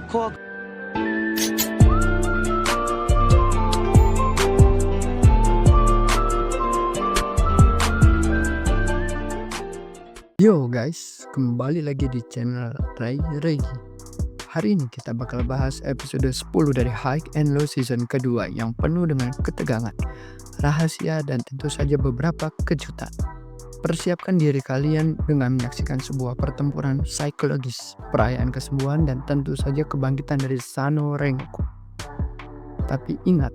코어 Yo guys, kembali lagi di channel Ray Regi. Hari ini kita bakal bahas episode 10 dari High and Low season kedua yang penuh dengan ketegangan, rahasia, dan tentu saja beberapa kejutan. Persiapkan diri kalian dengan menyaksikan sebuah pertempuran psikologis, perayaan kesembuhan, dan tentu saja kebangkitan dari Sano Rengoku. Tapi ingat,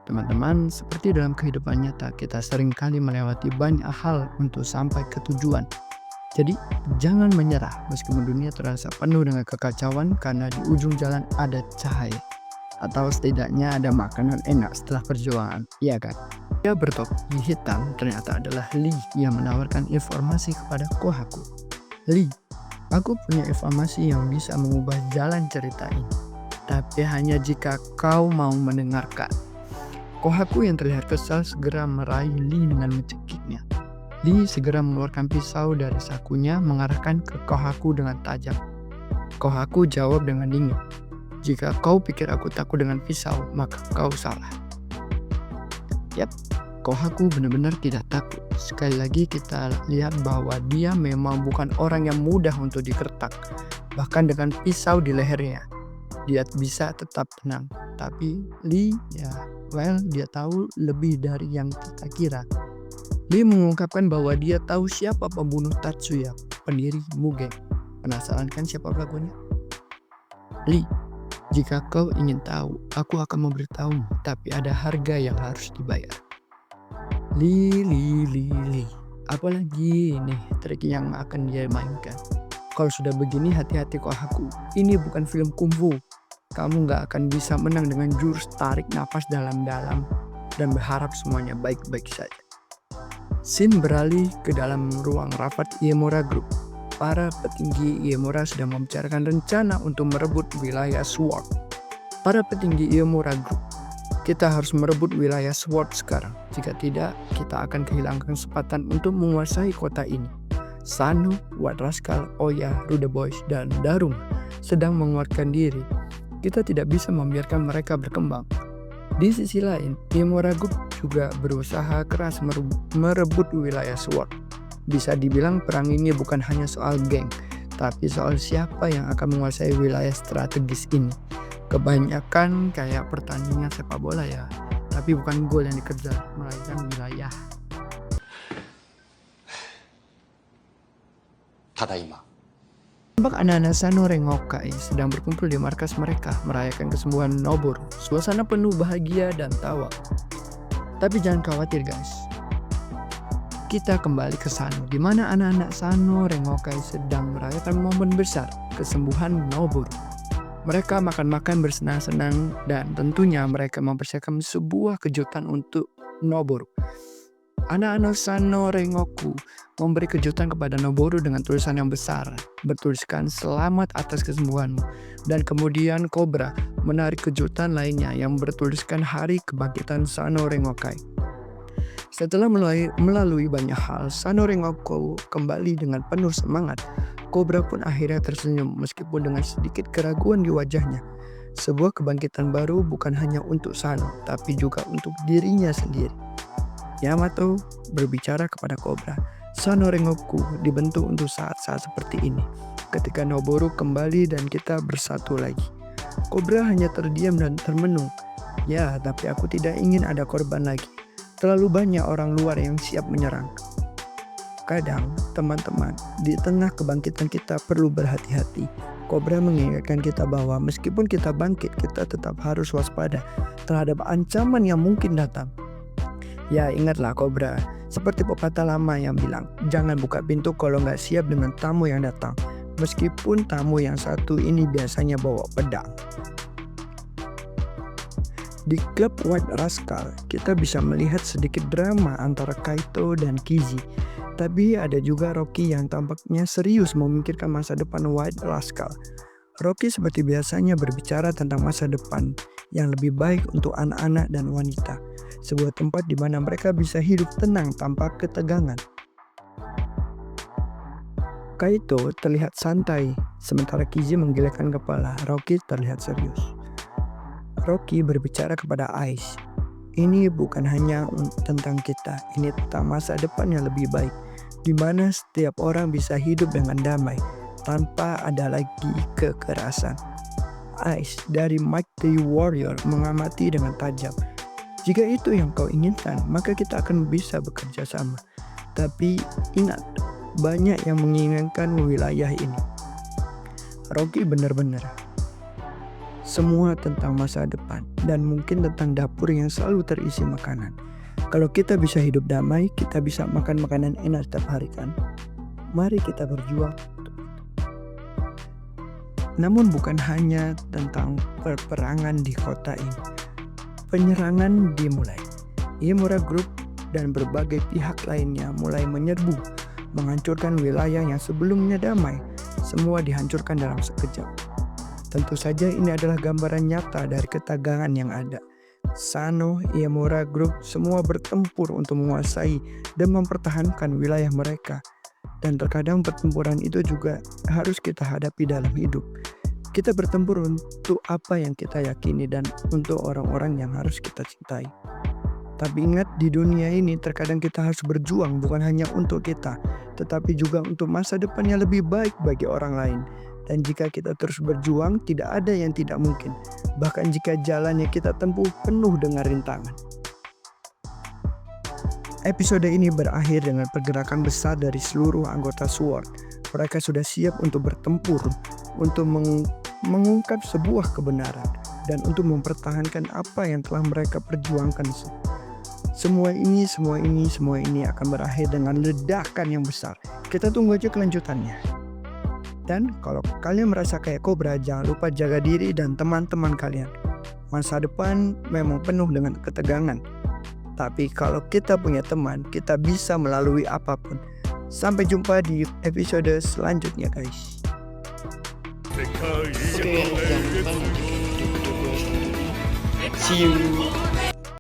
teman-teman, seperti dalam kehidupan nyata, kita seringkali melewati banyak hal untuk sampai ke tujuan. Jadi, jangan menyerah meskipun dunia terasa penuh dengan kekacauan karena di ujung jalan ada cahaya. Atau setidaknya ada makanan enak setelah perjuangan, iya kan? Dia bertopi hitam ternyata adalah Lee yang menawarkan informasi kepada Kohaku. Lee, aku punya informasi yang bisa mengubah jalan cerita ini. Tapi hanya jika kau mau mendengarkan. Kohaku yang terlihat kesal segera meraih Lee dengan mencekiknya. Lee segera mengeluarkan pisau dari sakunya mengarahkan ke Kohaku dengan tajam. Kohaku jawab dengan dingin, "Jika kau pikir aku takut dengan pisau, maka kau salah." Yap, Kohaku benar-benar tidak takut. Sekali lagi kita lihat bahwa dia memang bukan orang yang mudah untuk dikertak. Bahkan dengan pisau di lehernya, dia bisa tetap tenang. Tapi Lee, dia tahu lebih dari yang kita kira. Lee mengungkapkan bahwa dia tahu siapa pembunuh Tatsuya, pendiri Mugen. Penasaran kan siapa pelakunya? Lee, jika kau ingin tahu, aku akan memberitahumu, tapi ada harga yang harus dibayar. Lee. Apalagi nih trik yang akan dia mainkan. Kalau sudah begini, hati-hati Kohaku. Ini bukan film kungfu. Kamu gak akan bisa menang dengan jurus tarik nafas dalam-dalam dan berharap semuanya baik-baik saja. Scene beralih ke dalam ruang rapat Iemura Group. Para petinggi Iemura sedang membicarakan rencana untuk merebut wilayah Sword. Para petinggi Iemura Group, kita harus merebut wilayah Sword sekarang. Jika tidak, kita akan kehilangan kesempatan untuk menguasai kota ini. Sano, White Rascal, Oya, Rude Boys, dan Darum sedang menguatkan diri. Kita tidak bisa membiarkan mereka berkembang. Di sisi lain, Iemura Group juga berusaha keras merebut wilayah Sword. Bisa dibilang perang ini bukan hanya soal geng, tapi soal siapa yang akan menguasai wilayah strategis ini. Kebanyakan kayak pertandingan sepak bola ya, tapi bukan gol yang dikejar, melainkan wilayah. Tadaima. Tampak anak-anak Sano Rengokai sedang berkumpul di markas mereka merayakan kesembuhan Noboru. Suasana penuh bahagia dan tawa. Tapi jangan khawatir guys. Kita kembali ke Sano, di mana anak-anak Sano Rengokai sedang merayakan momen besar kesembuhan Noboru. Mereka makan-makan bersenang-senang dan tentunya mereka mempersiapkan sebuah kejutan untuk Noboru. Anak-anak Sano Rengoku memberi kejutan kepada Noboru dengan tulisan yang besar, bertuliskan "Selamat atas kesembuhanmu", dan kemudian Cobra menarik kejutan lainnya yang bertuliskan "Hari Kebangkitan Sano Rengokai". Setelah melalui banyak hal, Sano Rengoku kembali dengan penuh semangat. Cobra pun akhirnya tersenyum meskipun dengan sedikit keraguan di wajahnya. Sebuah kebangkitan baru bukan hanya untuk Sano, tapi juga untuk dirinya sendiri. Yamato berbicara kepada Cobra, "Sano Rengoku dibentuk untuk saat-saat seperti ini. Ketika Noboru kembali dan kita bersatu lagi." Cobra hanya terdiam dan termenung. "Ya, tapi aku tidak ingin ada korban lagi. Terlalu banyak orang luar yang siap menyerang." Kadang, teman-teman, di tengah kebangkitan kita perlu berhati-hati. Cobra mengingatkan kita bahwa meskipun kita bangkit, kita tetap harus waspada terhadap ancaman yang mungkin datang. Ya, ingatlah Cobra, seperti pepatah lama yang bilang, jangan buka pintu kalau nggak siap dengan tamu yang datang. Meskipun tamu yang satu ini biasanya bawa pedang. Di klub White Rascal, kita bisa melihat sedikit drama antara Kaito dan Kizi. Tapi ada juga Rocky yang tampaknya serius memikirkan masa depan White Rascal. Rocky seperti biasanya berbicara tentang masa depan yang lebih baik untuk anak-anak dan wanita. Sebuah tempat di mana mereka bisa hidup tenang tanpa ketegangan. Kaito terlihat santai Sementara Kizzy menggelengkan kepala, Rocky terlihat serius. Rocky berbicara kepada Ice. Ini bukan hanya tentang kita, ini tentang masa depan yang lebih baik, di mana setiap orang bisa hidup dengan damai, tanpa ada lagi kekerasan. Ice dari Mike the Warrior mengamati dengan tajam. Jika itu yang kau inginkan, maka kita akan bisa bekerja sama. Tapi ingat, banyak yang menginginkan wilayah ini. Rocky benar-benar. Semua tentang masa depan dan mungkin tentang dapur yang selalu terisi makanan. Kalau kita bisa hidup damai, kita bisa makan makanan enak setiap hari kan? Mari kita berjuang. Namun bukan hanya tentang peperangan di kota ini. Penyerangan dimulai. Uemura Group dan berbagai pihak lainnya mulai menyerbu, menghancurkan wilayah yang sebelumnya damai. Semua dihancurkan dalam sekejap. Tentu saja ini adalah gambaran nyata dari ketegangan yang ada. Sano, Uemura Group semua bertempur untuk menguasai dan mempertahankan wilayah mereka. Dan terkadang pertempuran itu juga harus kita hadapi dalam hidup. Kita bertempur untuk apa yang kita yakini dan untuk orang-orang yang harus kita cintai. Tapi ingat, di dunia ini terkadang kita harus berjuang bukan hanya untuk kita, tetapi juga untuk masa depan yang lebih baik bagi orang lain. Dan jika kita terus berjuang, tidak ada yang tidak mungkin. Bahkan jika jalannya kita tempuh penuh dengan rintangan. Episode ini berakhir dengan pergerakan besar dari seluruh anggota SWORD. Mereka sudah siap untuk bertempur, untuk mengungkap sebuah kebenaran, dan untuk mempertahankan apa yang telah mereka perjuangkan. Semua ini akan berakhir dengan ledakan yang besar. Kita tunggu aja kelanjutannya. Dan kalau kalian merasa kayak Cobra, jangan lupa jaga diri dan teman-teman kalian. Masa depan memang penuh dengan ketegangan. Tapi kalau kita punya teman, kita bisa melalui apapun. Sampai jumpa di episode selanjutnya guys. Oke, jangan lupa nanti video kedua. See you.